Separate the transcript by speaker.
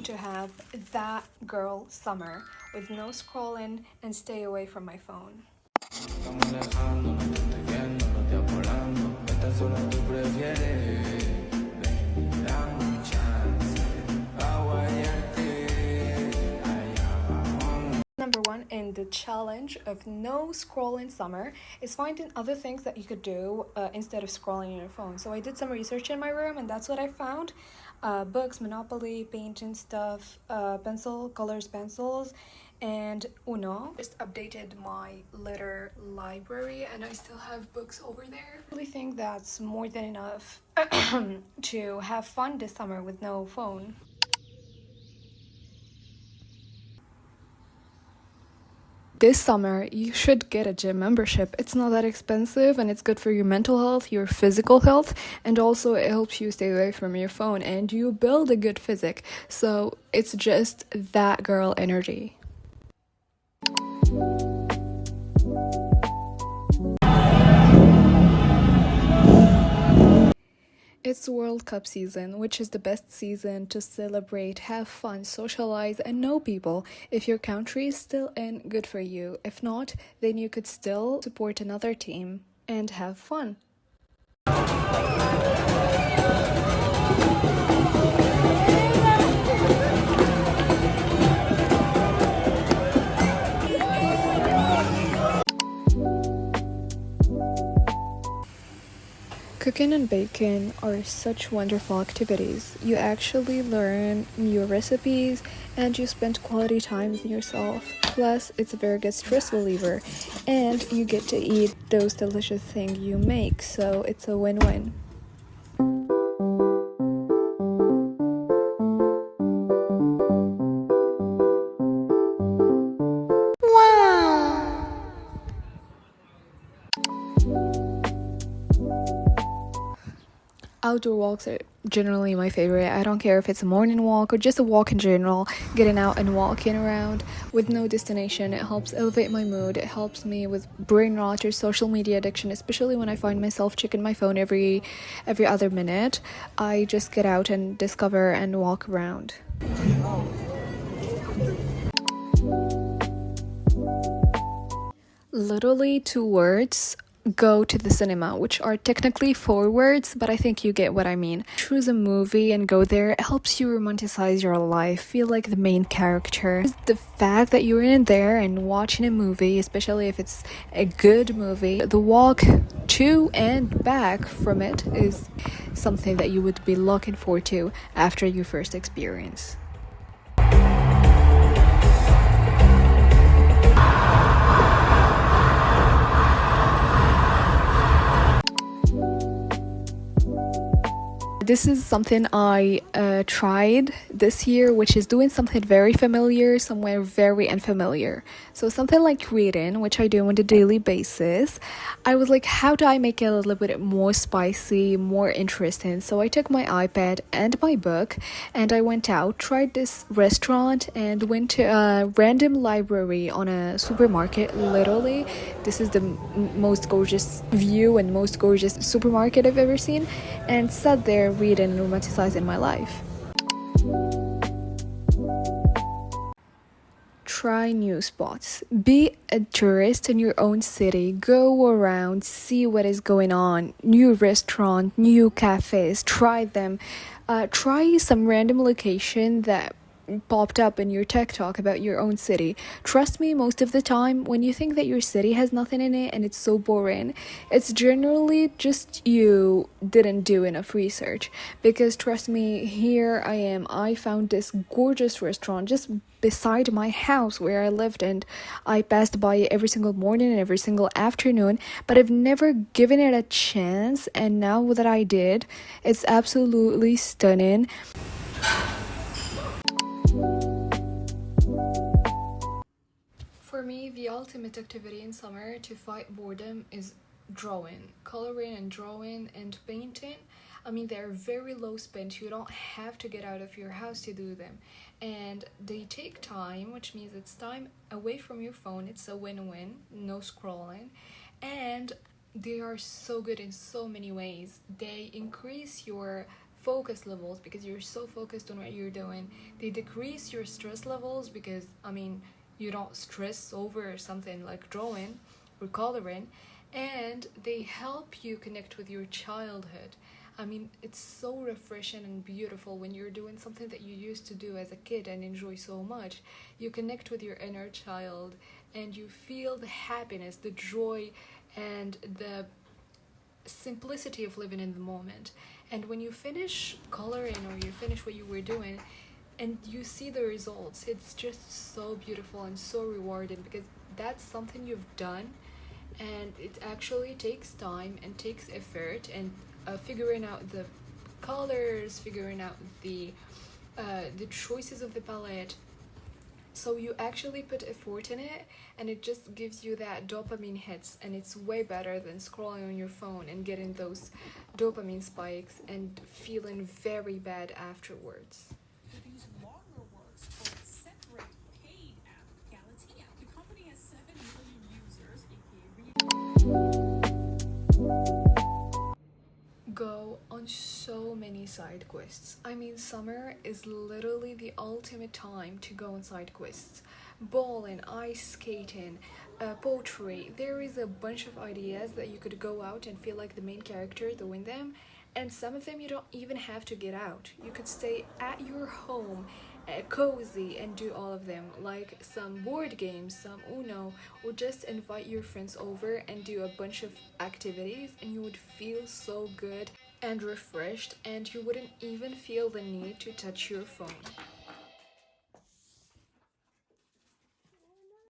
Speaker 1: to have that girl summer with no scrolling and stay away from my phone. Number one in the challenge of no scrolling summer is finding other things that you could do instead of scrolling on your phone. So I did some research in my room and that's what I found. Books, Monopoly, painting stuff, pencils, and Uno. Just updated my litter library and I still have books over there. I really think that's more than enough to have fun this summer with no phone. This summer, you should get a gym membership. It's not that expensive and it's good for your mental health, your physical health, and also it helps you stay away from your phone and you build a good physique. So it's just that girl energy. It's World Cup season, which is the best season to celebrate, have fun, socialize, and know people. If your country is still in, good for you. If not, then you could still support another team and have fun. Cooking and baking are such wonderful activities. You actually learn new recipes and you spend quality time with yourself. Plus, it's a very good stress reliever and you get to eat those delicious things you make, so it's a win-win. Outdoor walks are generally my favorite. I don't care if it's a morning walk or just a walk in general. Getting out and walking around with no destination, it helps elevate my mood. It helps me with brain rot or social media addiction, especially when I find myself checking my phone every other minute. I just get out and discover and walk around. Literally 2 words: go to the cinema, which are technically 4 words, but I think you get what I mean. Choose a movie and go there. It helps you romanticize your life, feel like the main character. The fact that you're in there and watching a movie, especially if it's a good movie, the walk to and back from it is something that you would be looking forward to after your first experience. This is something I tried this year, which is doing something very familiar, somewhere very unfamiliar. So something like reading, which I do on a daily basis. I was like, how do I make it a little bit more spicy, more interesting? So I took my iPad and my book and I went out, tried this restaurant and went to a random library on a supermarket. Literally, this is the most gorgeous view and most gorgeous supermarket I've ever seen, and sat there reading and romanticizing my life. Try new spots. Be a tourist in your own city. Go around, see what is going on. New restaurant, new cafes. Try them. Try some random location that popped up in your TikTok about your own city. Trust me, most of the time, when you think that your city has nothing in it and it's so boring, it's generally just you didn't do enough research. Because trust me, here I am. I found this gorgeous restaurant just beside my house where I lived, and I passed by it every single morning and every single afternoon, but I've never given it a chance, and now that I did, it's absolutely stunning. For me, the ultimate activity in summer to fight boredom is drawing. Coloring and drawing and painting. I mean, they're very low spent. You don't have to get out of your house to do them. And they take time, which means it's time away from your phone. It's a win-win, no scrolling. And they are so good in so many ways. They increase your focus levels because you're so focused on what you're doing. They decrease your stress levels because, I mean, you don't stress over something like drawing or coloring, and they help you connect with your childhood. I mean, it's so refreshing and beautiful when you're doing something that you used to do as a kid and enjoy so much. You connect with your inner child and you feel the happiness, the joy, and the simplicity of living in the moment. And when you finish coloring or you finish what you were doing and you see the results, it's just so beautiful and so rewarding because that's something you've done, and it actually takes time and takes effort, and figuring out the colors, figuring out the choices of the palette. So you actually put effort in it, and it just gives you that dopamine hits, and it's way better than scrolling on your phone and getting those dopamine spikes and feeling very bad afterwards.
Speaker 2: These longer works called separate paid app Galatea. The company has 7 million users,
Speaker 1: Go on so many side quests. I mean, summer is literally the ultimate time to go on side quests. Bowling, ice skating, poetry. There is a bunch of ideas that you could go out and feel like the main character doing them, and some of them you don't even have to get out. You could stay at your home, cozy, and do all of them, like some board games, some Uno, or just invite your friends over and do a bunch of activities, and you would feel so good and refreshed, and you wouldn't even feel the need to touch your phone.